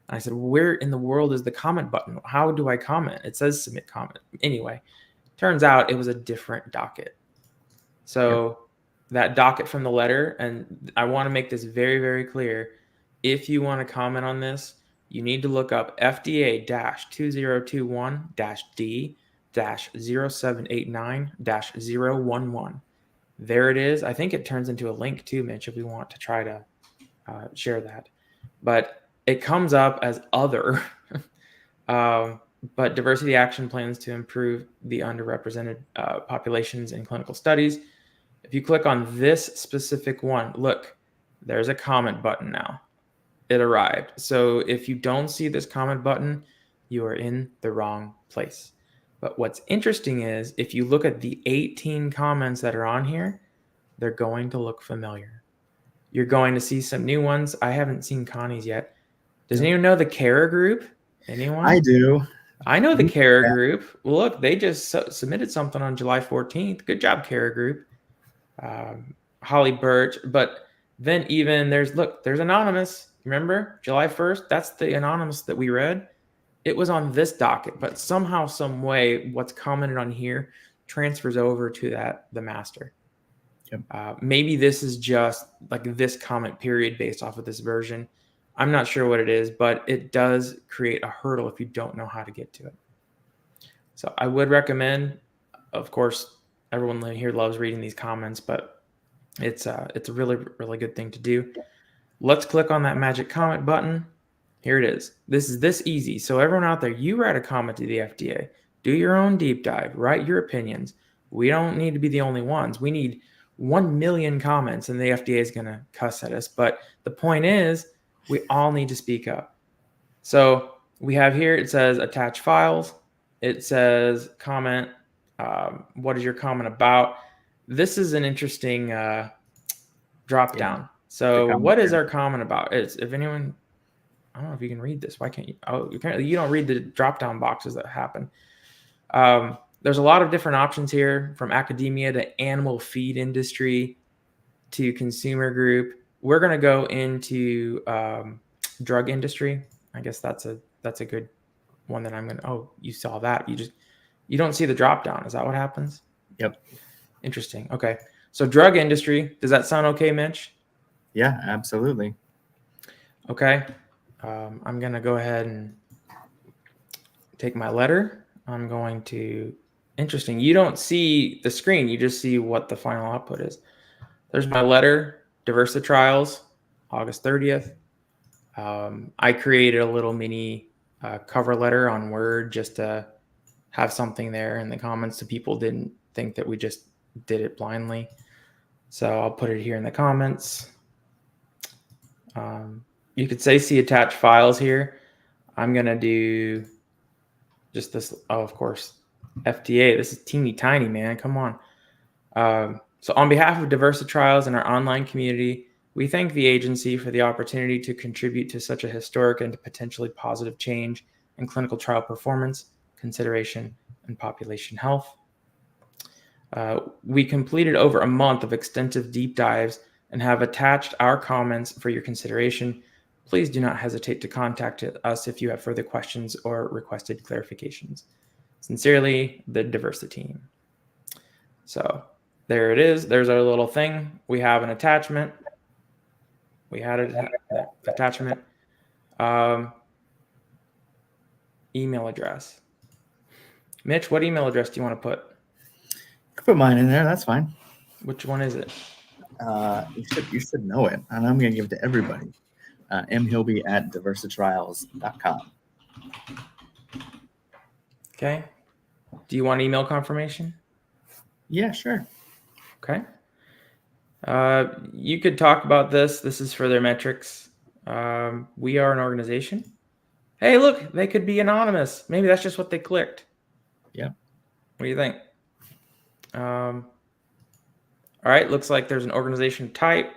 And I said, where in the world is the comment button? How do I comment? It says submit comment. Anyway, turns out it was a different docket. So that docket from the letter, and I want to make this very, very clear. If you want to comment on this, you need to look up FDA-2021-D-0789-011. There it is. I think it turns into a link too, Mitch, if we want to try to share that. But it comes up as other, but diversity action plans to improve the underrepresented populations in clinical studies. If you click on this specific one, look, there's a comment button now. It arrived. So if you don't see this comment button, you are in the wrong place. But what's interesting is if you look at the 18 comments that are on here, they're going to look familiar. You're going to see some new ones. I haven't seen Connie's yet. Does anyone know the CARE group? Anyone? I do. I know the CARE group. Well, look, they just submitted something on July 14th. Good job, CARE group. Holly Birch. But then even there's Anonymous. Remember July 1st? That's the Anonymous that we read. It was on this docket, but somehow, some way, what's commented on here transfers over to the master. Yep. Maybe this is just like this comment period based off of this version. I'm not sure what it is, but it does create a hurdle if you don't know how to get to it. So I would recommend, of course, everyone here loves reading these comments, but it's a really, really good thing to do. Let's click on that magic comment button. Here it is. This is this easy. So everyone out there, you write a comment to the FDA. Do your own deep dive. Write your opinions. We don't need to be the only ones. We need 1 million comments, and the FDA is going to cuss at us. But the point is, we all need to speak up. So we have here, it says attach files. It says comment. What is your comment about? This is an interesting drop down. So what is our comment about? It's if anyone, I don't know if you can read this. Why can't you? Oh, apparently you don't read the drop down boxes that happen. There's a lot of different options here, from academia to animal feed industry to consumer group. We're going to go into drug industry. I guess that's a good one that I'm going to, oh, you saw that. You don't see the drop down. Is that what happens? Yep. Interesting. Okay. So drug industry, does that sound okay, Mitch? Yeah, absolutely. Okay. I'm going to go ahead and take my letter. I'm going to Interesting. You don't see the screen. You just see what the final output is. There's my letter, DiversiTrials, August 30th. I created a little mini cover letter on Word just to have something there in the comments so people didn't think that we just did it blindly. So I'll put it here in the comments. You could say see attached files here. I'm going to do just this. Oh, of course, FDA. This is teeny tiny, man. Come on. So on behalf of DiversiTrials and our online community, we thank the agency for the opportunity to contribute to such a historic and potentially positive change in clinical trial performance, consideration, and population health. We completed over a month of extensive deep dives and have attached our comments for your consideration. Please do not hesitate to contact us if you have further questions or requested clarifications. Sincerely, the DiversiTeam. So there it is. There's our little thing. We have an attachment. We had an attachment. Email address. Mitch, what email address do you want to put? Put mine in there. That's fine. Which one is it? You should know it, and I'm going to give it to everybody. mhilby@DiversiTrials.com. Okay. Do you want email confirmation? Yeah, sure. Okay. You could talk about this. This is for their metrics. We are an organization. Hey, look, they could be anonymous. Maybe that's just what they clicked. Yeah. What do you think? All right. Looks like there's an organization type.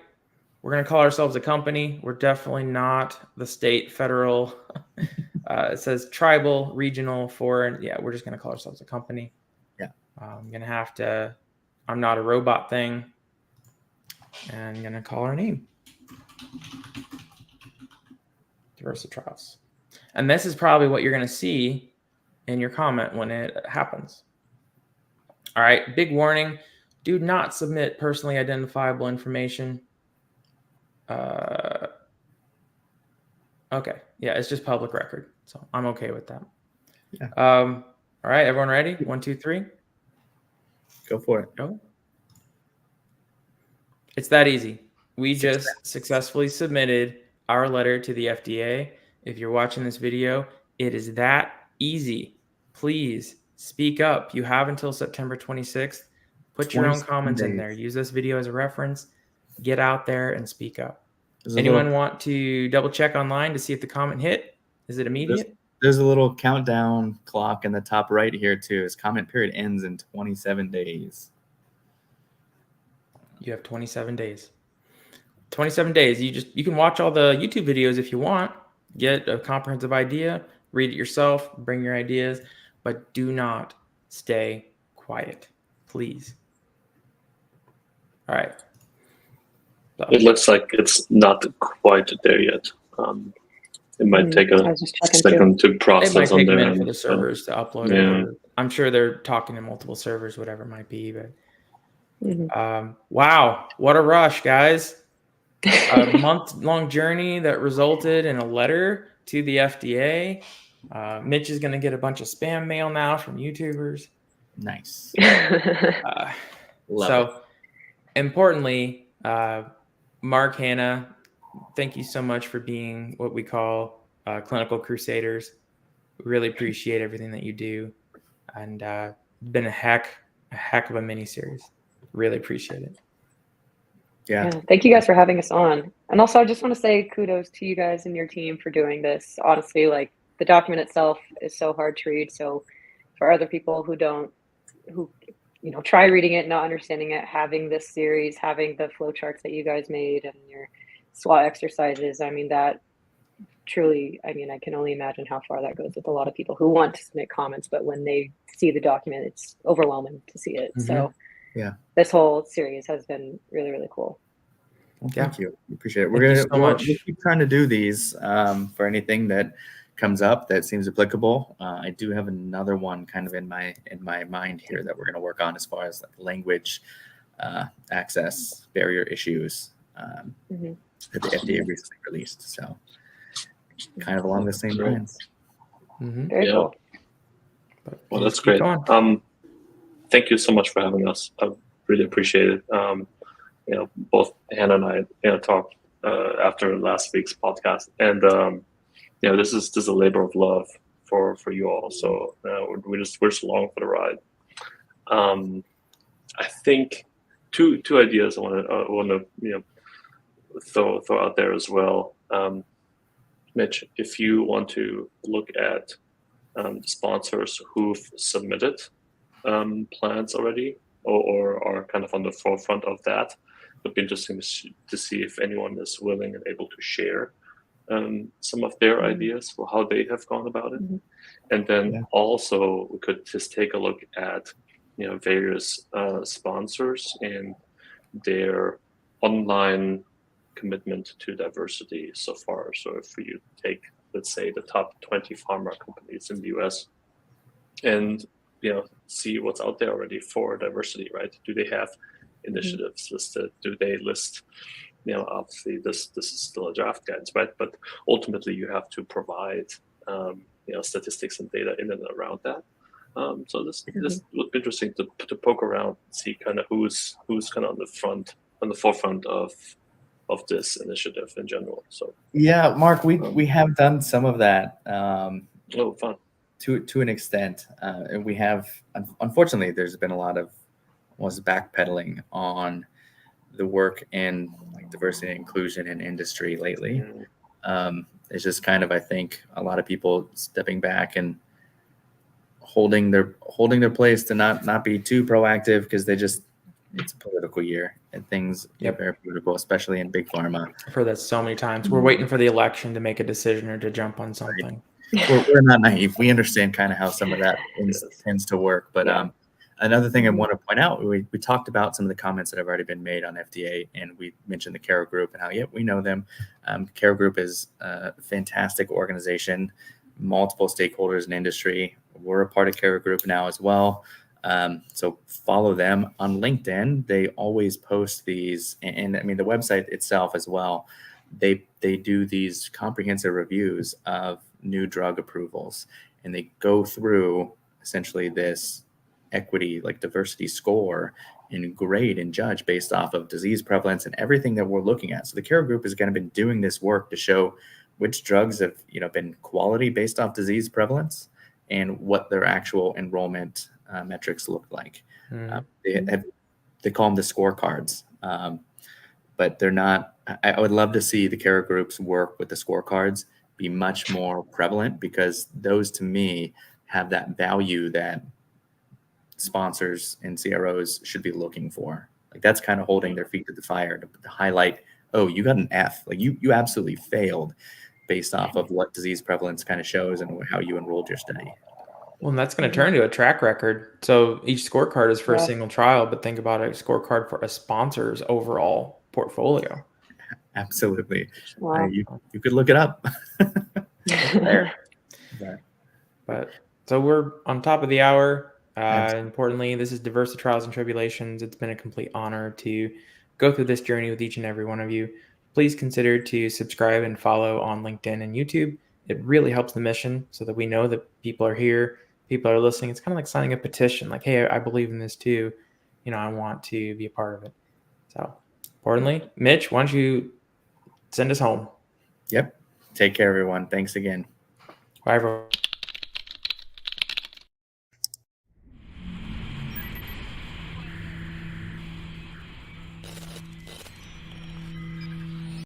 We're going to call ourselves a company. We're definitely not the state, federal. It says tribal, regional, foreign. Yeah, we're just going to call ourselves a company. Yeah. I'm going to have to, I'm not a robot thing. And I'm going to call our name. DiversiTrials. And this is probably what you're going to see in your comment when it happens. All right. Big warning. Do not submit personally identifiable information. Okay. Yeah, it's just public record. So I'm okay with that. Yeah. All right. Everyone ready? 1, 2, 3. Go for it. Go. It's that easy. We just successfully submitted our letter to the FDA. If you're watching this video, it is that easy. Please speak up. You have until September 26th. Put your own comments in there. Use this video as a reference. Get out there and speak up. Anyone want to double check online to see if the comment hit? Is it immediate? There's a little countdown clock in the top right here too. His comment period ends in 27 days. You have 27 days. 27 days. You can watch all the YouTube videos if you want. Get a comprehensive idea. Read it yourself. Bring your ideas. But do not stay quiet. Please. All right. So. It looks like it's not quite there yet. It might take a second to process. It might take on a their minute for end, the servers to upload yeah. it. I'm sure they're talking to multiple servers, whatever it might be. But wow, what a rush, guys! A month-long journey that resulted in a letter to the FDA. Mitch is going to get a bunch of spam mail now from YouTubers. Nice. So, importantly, Mark, Hannah, thank you so much for being what we call clinical crusaders. We really appreciate everything that you do, and been a heck of a mini series. Really appreciate it. Yeah. Thank you guys for having us on. And also, I just want to say kudos to you guys and your team for doing this. Honestly, like the document itself is so hard to read. So for other people who try reading it, not understanding it, having this series, having the flow charts that you guys made and your SWOT exercises, I mean, that truly, I mean, I can only imagine how far that goes with a lot of people who want to submit comments, but when they see the document, it's overwhelming to see it. So yeah, this whole series has been really, really cool. Well, thank you. Appreciate it. We'll keep trying to do these for anything that comes up that seems applicable. I do have another one kind of in my mind here that we're going to work on as far as like language access barrier issues that the FDA recently released. So kind of along the same lines. Very cool. Well, that's great. thank you so much for having us. I really appreciate it. Both Hannah and I, talked after last week's podcast, and this is a labor of love for you all. So we're just along for the ride. I think two ideas I want to throw out there as well. Mitch, if you want to look at sponsors who've submitted plans already or are kind of on the forefront of that, it'd be interesting to see if anyone is willing and able to share some of their ideas for how they have gone about it. And then also we could just take a look at various sponsors and their online commitment to diversity so far. So if you take, let's say, the top 20 pharma companies in the US and see what's out there already for diversity, right? Do they have initiatives listed? Do they list, obviously this is still a draft guidance, right? But ultimately you have to provide statistics and data in and around that. So this would be interesting to poke around and see kind of who's kind of on the forefront of this initiative in general. So yeah, Mark, we have done some of that. Fun. To an extent, and we have, unfortunately, there's been a lot of backpedaling on the work in diversity and inclusion in industry lately. It's just kind of, I think, a lot of people stepping back and holding their place to not be too proactive because it's a political year and things get very political, especially in big pharma. I've heard that so many times. We're waiting for the election to make a decision or to jump on something. We're not naive. We understand kind of how some of that tends to work. But another thing I want to point out, we talked about some of the comments that have already been made on FDA, and we mentioned the Care Group and how, we know them. Care Group is a fantastic organization, multiple stakeholders in industry. We're a part of Care Group now as well. So follow them on LinkedIn. They always post these, and I mean, the website itself as well. They do these comprehensive reviews of new drug approvals, and they go through essentially this equity, diversity score and grade and judge based off of disease prevalence and everything that we're looking at. So the Care Group has kind of been doing this work to show which drugs have been quality based off disease prevalence and what their actual enrollment metrics look like. They call them the scorecards, but they're not. I would love to see the Care Group's work with the scorecards be much more prevalent, because those to me have that value that sponsors and CROs should be looking for. That's kind of holding their feet to the fire to highlight, oh, you got an F, you absolutely failed based off of what disease prevalence kind of shows and how you enrolled your study. Well, and that's going to turn to a track record. So each scorecard is for a single trial, but think about a scorecard for a sponsor's overall portfolio. Absolutely. Wow. You could look it up. There. But so we're on top of the hour. Importantly, this is DiversiTrials and Tribulations. It's been a complete honor to go through this journey with each and every one of you. Please consider to subscribe and follow on LinkedIn and YouTube. It really helps the mission so that we know that people are here, people are listening. It's kind of like signing a petition, hey, I believe in this too. I want to be a part of it. So importantly, Mitch, why don't you send us home? Yep. Take care, everyone. Thanks again. Bye, everyone.